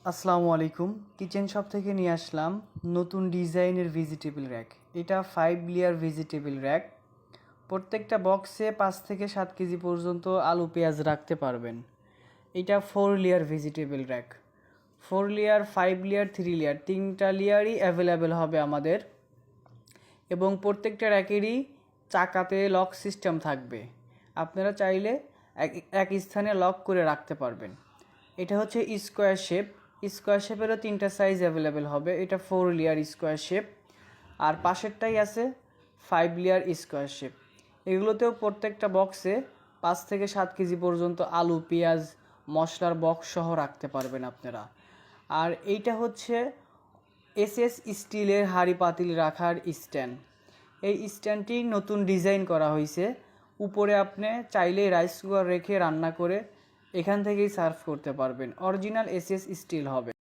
আসসালামু আলাইকুম। Kitchen shop থেকে নিয়ে আসলাম নতুন ডিজাইনের ভেজিটেবল র্যাক। এটা 5 লেয়ার ভেজিটেবল র্যাক। প্রত্যেকটা বক্সে 5 থেকে 7 কেজি পর্যন্ত আলু পেঁয়াজ রাখতে পারবেন। এটা 4 layer vegetable rack. 4 layer, 5 layer, 3 layer, তিনটা লেয়ারই অ্যাভেলেবেল হবে আমাদের। এবং প্রত্যেকটা র্যাকেরই চাকাতে লক সিস্টেম থাকবে। আপনারা চাইলে এক স্থানে লক করে রাখতে পারবেন। এটা হচ্ছে স্কোয়ার শেপ। স্কোয়ার শেপেরও 3টা সাইজ অ্যাভেলেবেল হবে। এটা 4 লেয়ার স্কোয়ার শেপ, আর পাশেরটাই আছে 5 লেয়ার স্কোয়ার শেপ। এগুলোতেও প্রত্যেকটা বক্সে 5 থেকে 7 কেজি পর্যন্ত আলু পেঁয়াজ মশলার বক্স সহ রাখতে পারবেন আপনারা। আর এইটা হচ্ছে এসএস স্টিলের হাঁড়ি পাতিল রাখার স্ট্যান্ড। এই স্ট্যান্ডটি নতুন ডিজাইন করা হয়েছে। উপরে আপনি চাইলেই রাইস কুকার রেখে রান্না করে এখান থেকেই সার্ভ করতে পারবেন। অরিজিনাল এসএস স্টিল হবে।